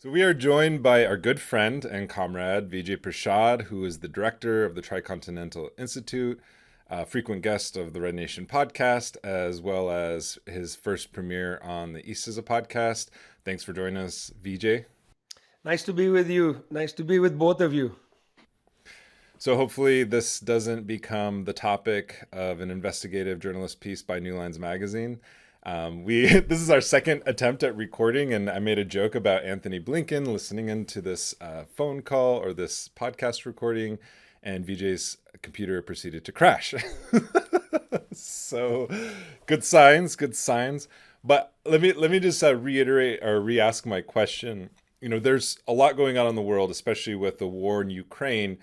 So we are joined by our good friend and comrade Vijay Prashad, who is the director of the Tricontinental Institute, a frequent guest of the Red Nation podcast, as well as his first premiere on the East is a podcast. Thanks for joining us, Vijay. Nice to be with you. Nice to be with both of you. So hopefully this doesn't become the topic of an investigative journalist piece by New Lines Magazine. We this is our second attempt at recording, and I made a joke about Anthony Blinken listening into this phone call or this podcast recording, and Vijay's computer proceeded to crash. So, good signs, good signs. But let me just reiterate or re-ask my question. There's a lot going on in the world, especially with the war in Ukraine.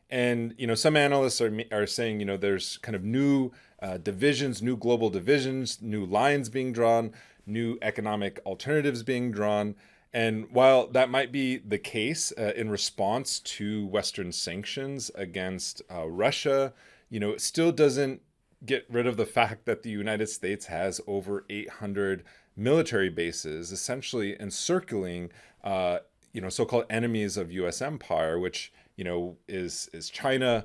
And some analysts are saying there's kind of new divisions, new global divisions, new lines being drawn, new economic alternatives being drawn. And while that might be the case in response to Western sanctions against Russia, it still doesn't get rid of the fact that the United States has over 800 military bases, essentially encircling, so-called enemies of U.S. empire, which is China,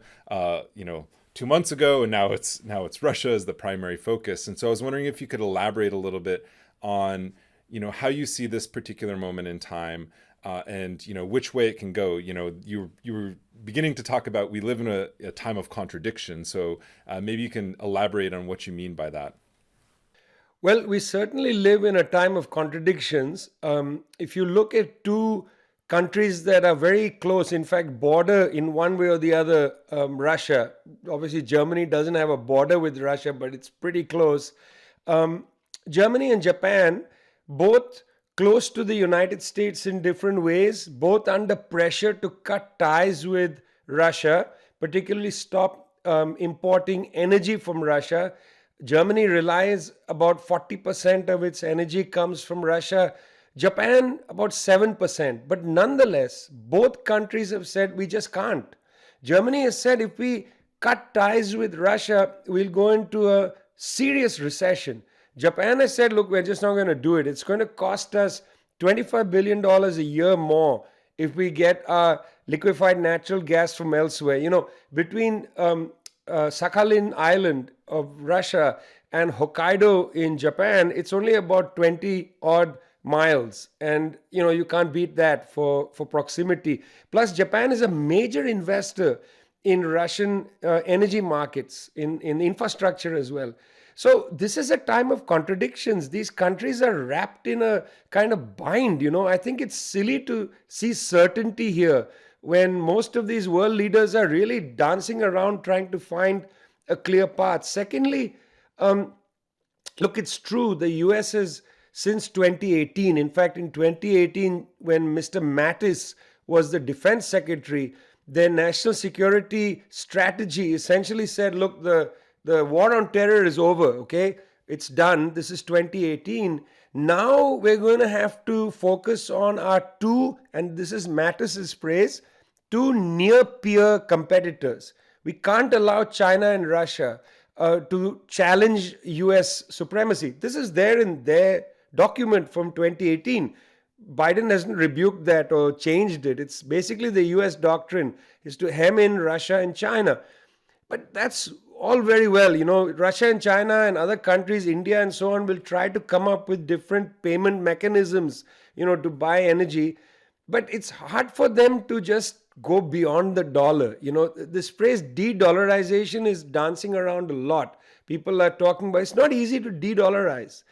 2 months ago, and now it's Russia as the primary focus. And so I was wondering if you could elaborate a little bit on how you see this particular moment in time, and which way it can go. You were beginning to talk about we live in a time of contradiction. So maybe you can elaborate on what you mean by that. Well, we certainly live in a time of contradictions. If you look at two countries that are very close, in fact, border in one way or the other, Russia. Obviously, Germany doesn't have a border with Russia, but it's pretty close. Um, Germany and Japan, both close to the United States in different ways, both under pressure to cut ties with Russia, particularly stop importing energy from Russia. Germany relies about 40% of its energy comes from Russia. Japan, about 7%. But nonetheless, both countries have said we just can't. Germany has said if we cut ties with Russia, we'll go into a serious recession. Japan has said, look, we're just not going to do it. It's going to cost us $25 billion dollars a year more if we get our liquefied natural gas from elsewhere. Between Sakhalin Island of Russia and Hokkaido in Japan, it's only about 20 odd miles. And you can't beat that for proximity. Plus, Japan is a major investor in Russian energy markets, in infrastructure as well. So this is a time of contradictions. These countries are wrapped in a kind of bind. I think it's silly to see certainty here when most of these world leaders are really dancing around trying to find a clear path. Secondly, um, look, it's true. The US has, since 2018, in fact, in 2018, when Mr. Mattis was the defense secretary, their national security strategy essentially said, look, the war on terror is over, okay? It's done. This is 2018. Now we're going to have to focus on our two, and this is Mattis's phrase, two near peer competitors. We can't allow China and Russia to challenge US supremacy. This is there in their document from 2018. Biden hasn't rebuked that or changed it. It's basically the US doctrine is to hem in Russia and China. But that's all very well. Russia and China and other countries, India and so on, will try to come up with different payment mechanisms, to buy energy. But it's hard for them to just go beyond the dollar. This phrase de-dollarization is dancing around a lot. People are talking about it's not easy to de-dollarize.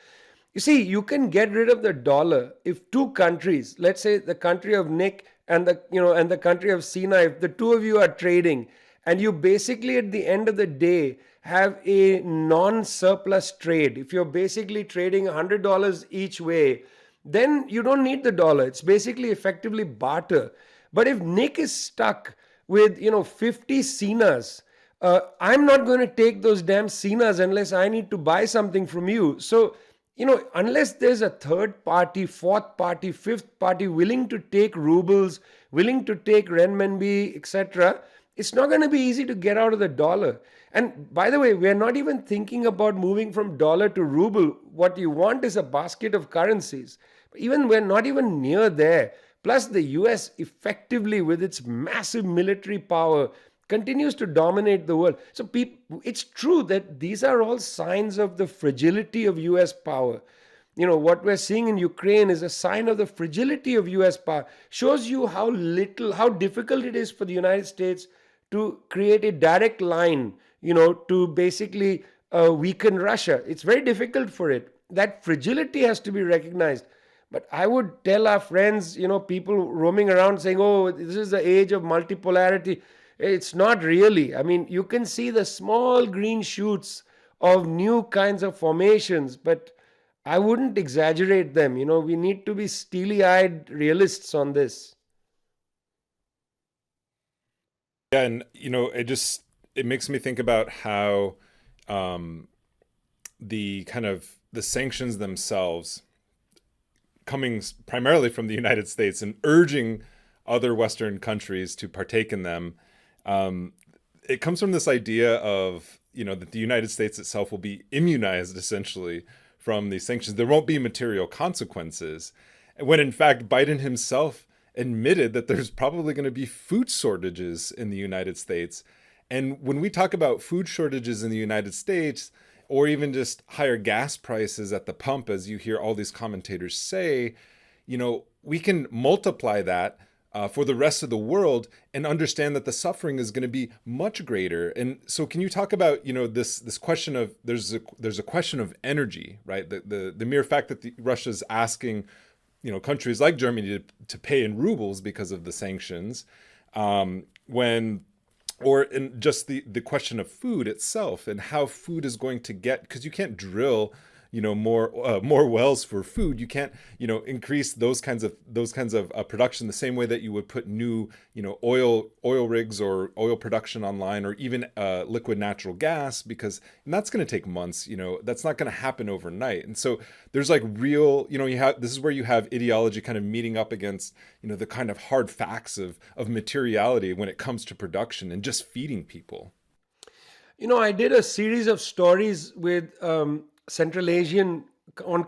You see, you can get rid of the dollar if two countries, let's say the country of Nick and the country of Sina, if the two of you are trading and you basically at the end of the day have a non-surplus trade, if you're basically trading $100 each way, then you don't need the dollar. It's basically effectively barter. But if Nick is stuck with 50 Sinas, I'm not going to take those damn Sinas unless I need to buy something from you. So unless there's a third party, fourth party, fifth party willing to take rubles, willing to take renminbi, etc., it's not going to be easy to get out of the dollar. And by the way, we're not even thinking about moving from dollar to ruble. What you want is a basket of currencies. Even we're not even near there. Plus, the US, effectively, with its massive military power, continues to dominate the world. So, it's true that these are all signs of the fragility of US power. What we're seeing in Ukraine is a sign of the fragility of US power. Shows you how difficult it is for the United States to create a direct line, to basically weaken Russia. It's very difficult for it. That fragility has to be recognized. But I would tell our friends, people roaming around saying, oh, this is the age of multipolarity. It's not really. I mean, you can see the small green shoots of new kinds of formations, but I wouldn't exaggerate them. We need to be steely eyed realists on this. Yeah, and it makes me think about how um, the sanctions themselves, coming primarily from the United States and urging other Western countries to partake in them, um, it comes from this idea of that the United States itself will be immunized essentially from these sanctions. There won't be material consequences, when in fact Biden himself admitted that there's probably going to be food shortages in the United States. And when we talk about food shortages in the United States, or even just higher gas prices at the pump, as you hear all these commentators say, we can multiply that for the rest of the world and understand that the suffering is going to be much greater. And so, can you talk about this question of there's a question of energy, right? The mere fact that Russia's asking countries like Germany to pay in rubles because of the sanctions, when or in just the question of food itself and how food is going to get, because you can't drill more wells for food. You can't increase those kinds of production the same way that you would put new oil rigs or oil production online, or even liquid natural gas, and that's going to take months. That's not going to happen overnight. And so there's like real, this is where you have ideology kind of meeting up against the kind of hard facts of materiality when it comes to production and just feeding people. I did a series of stories with Central Asian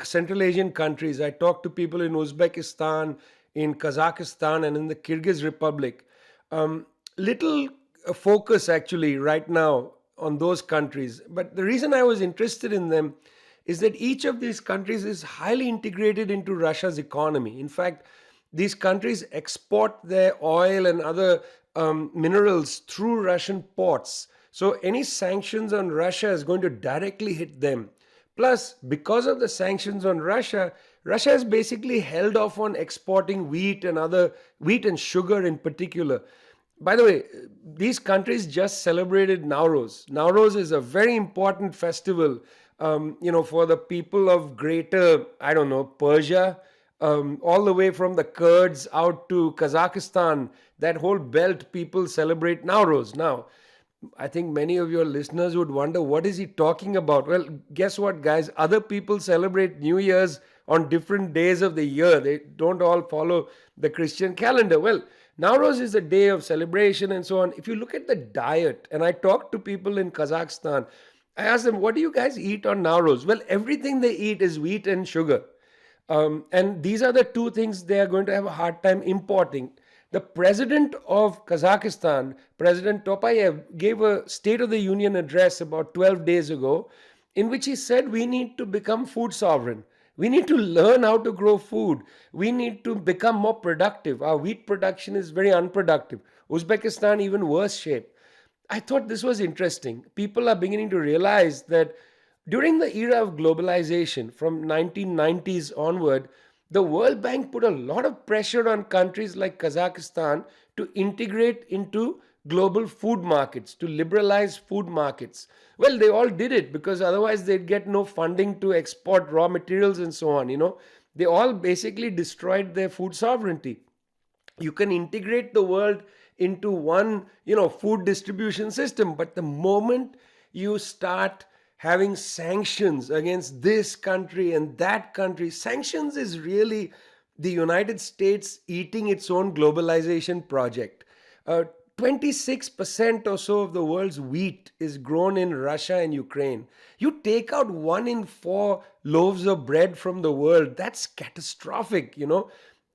Central Asian countries. I talked to people in Uzbekistan, in Kazakhstan, and in the Kyrgyz Republic. Little focus actually right now on those countries, but the reason I was interested in them is that each of these countries is highly integrated into Russia's economy. In fact, these countries export their oil and other minerals through Russian ports. So any sanctions on Russia is going to directly hit them. Plus, because of the sanctions on Russia, Russia has basically held off on exporting wheat and sugar in particular. By the way, these countries just celebrated Nowruz. Nowruz is a very important festival, for the people of greater, I don't know, Persia, all the way from the Kurds out to Kazakhstan. That whole belt, people celebrate Nowruz. Now, I think many of your listeners would wonder, what is he talking about? Well, guess what, guys? Other people celebrate New Year's on different days of the year. They don't all follow the Christian calendar. Well, Nowruz is a day of celebration and so on. If you look at the diet, and I talked to people in Kazakhstan, I asked them, what do you guys eat on Nowruz? Well, everything they eat is wheat and sugar. And these are the two things they are going to have a hard time importing. The president of Kazakhstan, President Tokayev, gave a State of the Union address about 12 days ago in which he said we need to become food sovereign. We need to learn how to grow food. We need to become more productive. Our wheat production is very unproductive. Uzbekistan, even worse shape. I thought this was interesting. People are beginning to realize that during the era of globalization, from 1990s onward, the World Bank put a lot of pressure on countries like Kazakhstan to integrate into global food markets, to liberalize food markets. Well, they all did it because otherwise they'd get no funding to export raw materials and so on. They all basically destroyed their food sovereignty. You can integrate the world into one food distribution system, but the moment you start having sanctions against this country and that country, sanctions is really the United States eating its own globalization project. 26% or so of the world's wheat is grown in Russia and Ukraine. You take out 1 in 4 loaves of bread from the world, that's catastrophic.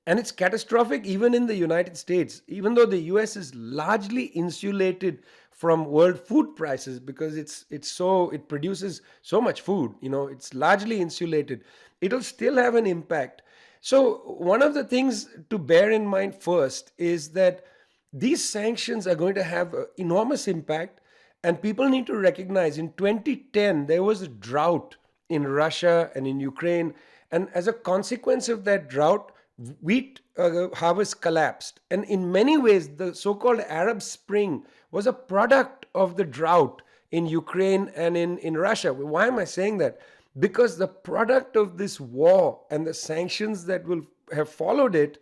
And it's catastrophic even in the United States, even though the US is largely insulated from world food prices because it produces so much food, it's largely insulated. It'll still have an impact. So one of the things to bear in mind first is that these sanctions are going to have an enormous impact, and people need to recognize in 2010 there was a drought in Russia and in Ukraine. And as a consequence of that drought, wheat harvest collapsed. And in many ways, the so called Arab Spring was a product of the drought in Ukraine and in Russia. Why am I saying that? Because the product of this war and the sanctions that will have followed it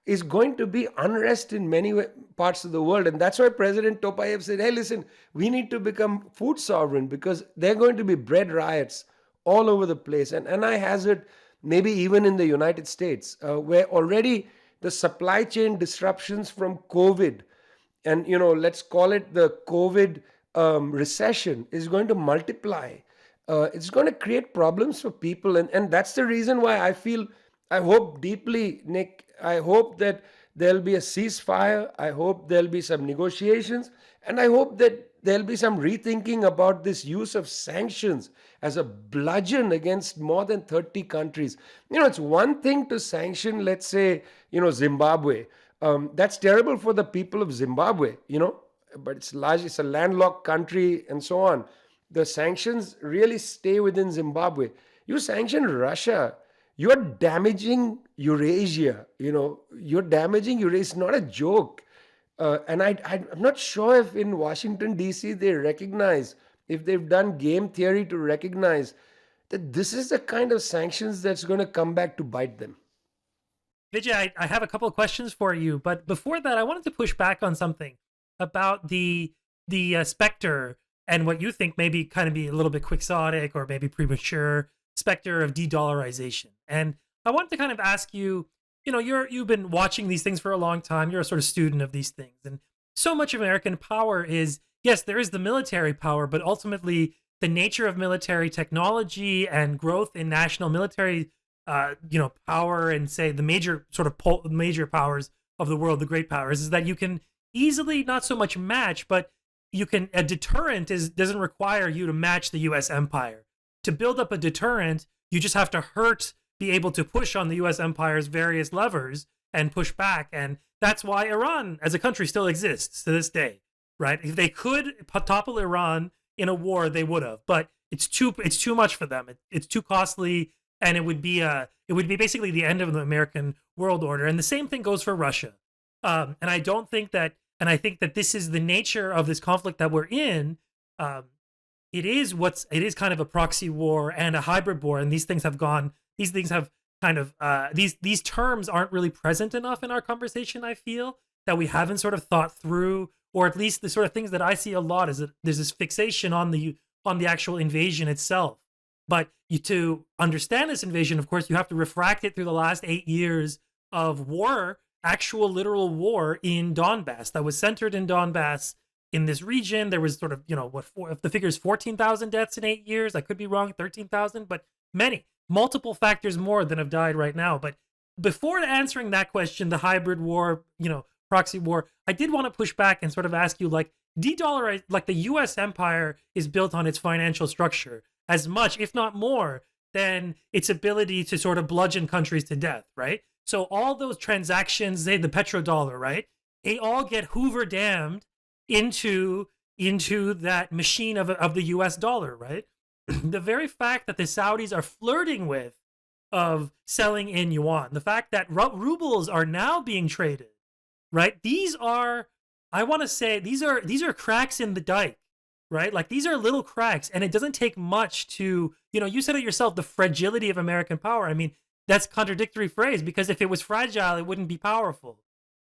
is going to be unrest in many parts of the world. And that's why President Tokayev said, hey, listen, we need to become food sovereign because there are going to be bread riots all over the place. And I hazard maybe even in the United States, where already the supply chain disruptions from COVID, and let's call it the COVID recession, is going to multiply. It's going to create problems for people, and that's the reason why I hope deeply, Nick. I hope that there'll be a ceasefire. I hope there'll be some negotiations, and I hope that there'll be some rethinking about this use of sanctions as a bludgeon against more than 30 countries. It's one thing to sanction, let's say, Zimbabwe. That's terrible for the people of Zimbabwe, but it's a landlocked country and so on. The sanctions really stay within Zimbabwe. You sanction Russia, you're damaging Eurasia. You're damaging Eurasia. It's not a joke. And I'm not sure if in Washington, D.C., they recognize, if they've done game theory to recognize that this is the kind of sanctions that's going to come back to bite them. Vijay, I have a couple of questions for you, but before that, I wanted to push back on something about the specter and what you think maybe kind of be a little bit quixotic or maybe premature specter of de-dollarization. And I wanted to kind of ask you, you've been watching these things for a long time. You're a sort of student of these things, and so much of American power is, yes, there is the military power, but ultimately the nature of military technology and growth in national military power, and say the major sort of major powers of the world, the great powers, is that you can easily not so much match, but a deterrent doesn't require you to match the U.S. empire. To build up a deterrent, you just have to be able to push on the U.S. empire's various levers and push back, and that's why Iran as a country still exists to this day, right? If they could topple Iran in a war, they would have, but it's too much for them. It's too costly. And it would be basically the end of the American world order. And the same thing goes for Russia. And I think that this is the nature of this conflict that we're in. It is kind of a proxy war and a hybrid war. And these things have kind of, these terms aren't really present enough in our conversation. I feel that we haven't sort of thought through, or at least the sort of things that I see a lot is that there's this fixation on the actual invasion itself. But to understand this invasion, of course, you have to refract it through the last 8 years of war, actual literal war in Donbass that was centered in Donbass in this region. There was sort of, if the figure is 14,000 deaths in 8 years, I could be wrong, 13,000, but multiple factors more than have died right now. But before answering that question, the hybrid war, proxy war, I did want to push back and sort of ask you, like, de-dollarize, like the U.S. empire is built on its financial structure as much, if not more, than its ability to sort of bludgeon countries to death, right? So all those transactions, say the petrodollar, right? They all get Hoover damned into that machine of the US dollar, right? The very fact that the Saudis are flirting with of selling in yuan, the fact that rubles are now being traded, right? These are, I want to say, these are cracks in the dike. Right? Like, these are little cracks, and it doesn't take much to, you said it yourself, the fragility of American power. I mean, that's a contradictory phrase, because if it was fragile, it wouldn't be powerful,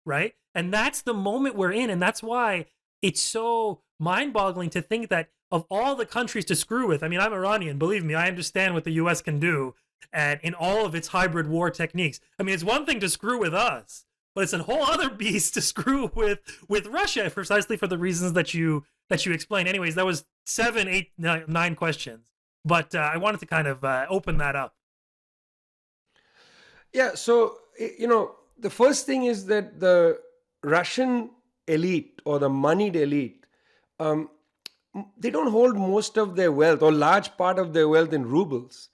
right? And that's the moment we're in, and that's why it's so mind-boggling to think that of all the countries to screw with, I mean, I'm Iranian, believe me, I understand what the US can do, and in all of its hybrid war techniques. I mean, it's one thing to screw with us, but it's a whole other beast to screw with Russia, precisely for the reasons that you explained. Anyways, that was 7, 8, 9 questions, but I wanted to kind of open that up. Yeah, so the first thing is that the Russian elite or the moneyed elite, um, they don't hold most of their wealth or large part of their wealth in rubles.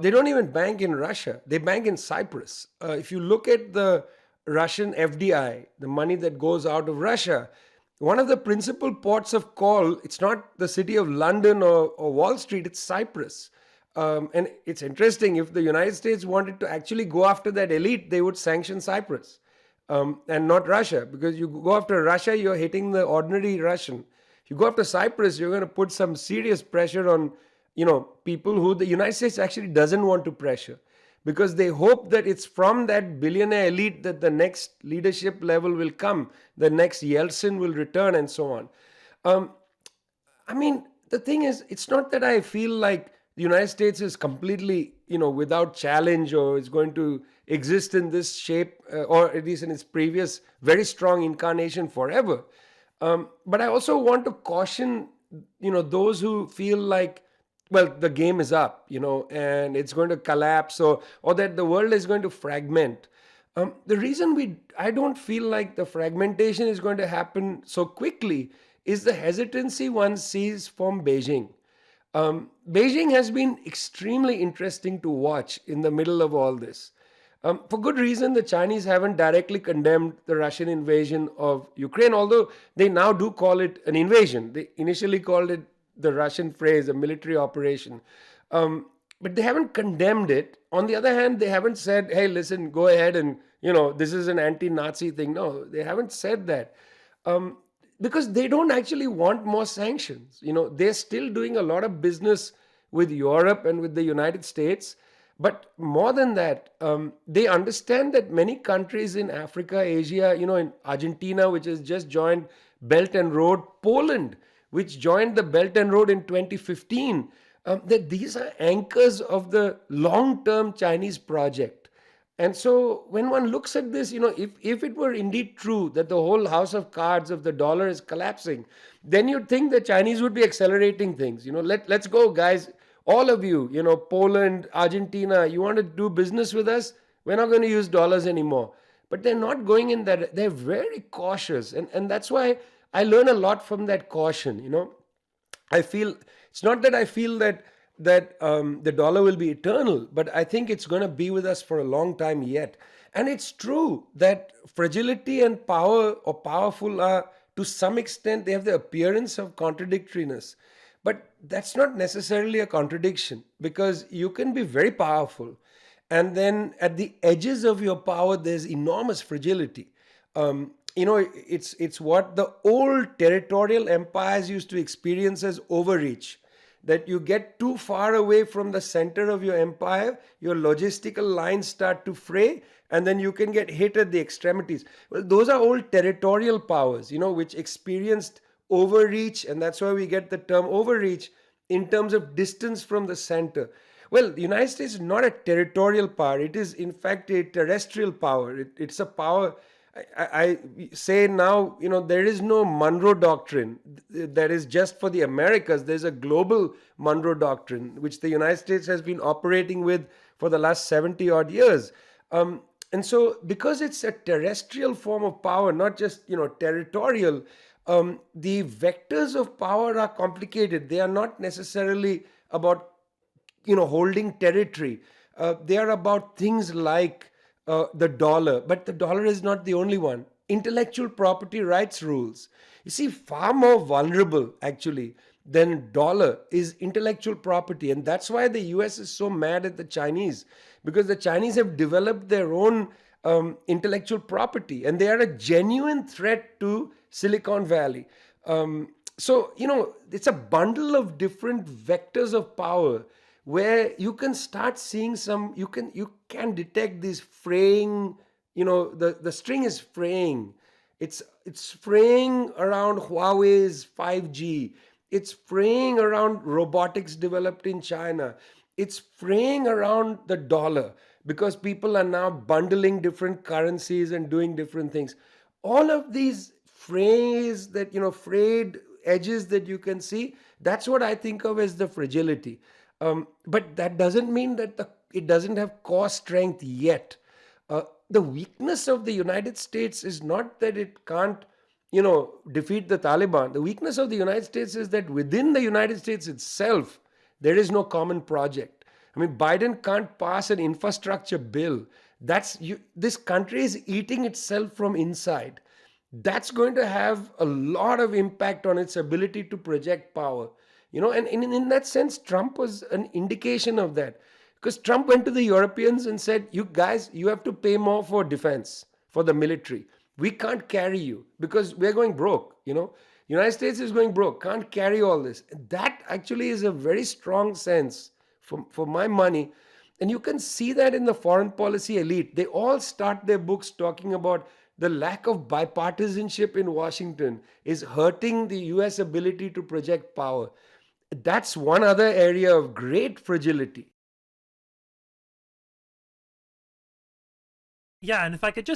They don't even bank in Russia. They bank in Cyprus. If you look at the Russian FDI, the money that goes out of Russia, one of the principal ports of call, it's not the city of London or Wall Street, it's Cyprus. And it's interesting, if the United States wanted to actually go after that elite, they would sanction Cyprus and not Russia. Because you go after Russia, you're hitting the ordinary Russian. If you go after Cyprus, you're going to put some serious pressure on, people who the United States actually doesn't want to pressure, because they hope that it's from that billionaire elite that the next leadership level will come, the next Yeltsin will return, and so on. I mean, the thing is, it's not that I feel like the United States is completely, without challenge or is going to exist in this shape, or at least in its previous very strong incarnation forever. But I also want to caution, those who feel like, well, the game is up, and it's going to collapse, or that the world is going to fragment. The reason I don't feel like the fragmentation is going to happen so quickly is the hesitancy one sees from Beijing. Beijing has been extremely interesting to watch in the middle of all this. For good reason, the Chinese haven't directly condemned the Russian invasion of Ukraine, although they now do call it an invasion. They initially called it the Russian phrase, a military operation. But they haven't condemned it. On the other hand, they haven't said, hey, listen, go ahead and, this is an anti-Nazi thing. No, they haven't said that. Because they don't actually want more sanctions. They're still doing a lot of business with Europe and with the United States. But more than that, they understand that many countries in Africa, Asia, in Argentina, which has just joined Belt and Road, Poland, which joined the Belt and Road in 2015, that these are anchors of the long-term Chinese project. And so when one looks at this, if it were indeed true that the whole house of cards of the dollar is collapsing, then you'd think the Chinese would be accelerating things. Let's go, guys. All of you, Poland, Argentina, you want to do business with us? We're not going to use dollars anymore. But they're not going in that. They're very cautious. And that's why I learn a lot from that caution. I feel, it's not that I feel that the dollar will be eternal, but I think it's going to be with us for a long time yet. And it's true that fragility and power or powerful are, to some extent, they have the appearance of contradictoriness. But that's not necessarily a contradiction, because you can be very powerful, and then at the edges of your power, there's enormous fragility. It's what the old territorial empires used to experience as overreach. That you get too far away from the center of your empire, your logistical lines start to fray, and then you can get hit at the extremities. Well, those are old territorial powers, which experienced overreach, and that's why we get the term overreach in terms of distance from the center. Well, the United States is not a territorial power. It is, in fact, a terrestrial power. It's a power. I say now, there is no Monroe Doctrine that is just for the Americas. There's a global Monroe Doctrine, which the United States has been operating with for the last 70 odd years. And so because it's a terrestrial form of power, not just, territorial, the vectors of power are complicated. They are not necessarily about, holding territory. They are about things like the dollar, but the dollar is not the only one. Intellectual property rights rules. You see, far more vulnerable actually than dollar is intellectual property, and that's why the US is so mad at the Chinese, because the Chinese have developed their own intellectual property, and they are a genuine threat to Silicon Valley. So, it's a bundle of different vectors of power where you can start seeing you can detect these fraying, the string is fraying. It's fraying around Huawei's 5G. It's fraying around robotics developed in China. It's fraying around the dollar, because people are now bundling different currencies and doing different things. All of these frays that, frayed edges that you can see, that's what I think of as the fragility. But that doesn't mean that it doesn't have core strength yet. the weakness of the United States is not that it can't, defeat the Taliban. The weakness of the United States is that within the United States itself, there is no common project. I mean, Biden can't pass an infrastructure bill. This country is eating itself from inside. That's going to have a lot of impact on its ability to project power. And in that sense, Trump was an indication of that. Because Trump went to the Europeans and said, you guys, you have to pay more for defense, for the military. We can't carry you because we're going broke. United States is going broke, can't carry all this. That actually is a very strong sense for my money. And you can see that in the foreign policy elite. They all start their books talking about the lack of bipartisanship in Washington is hurting the US ability to project power. That's one other area of great fragility. Yeah, and if I could just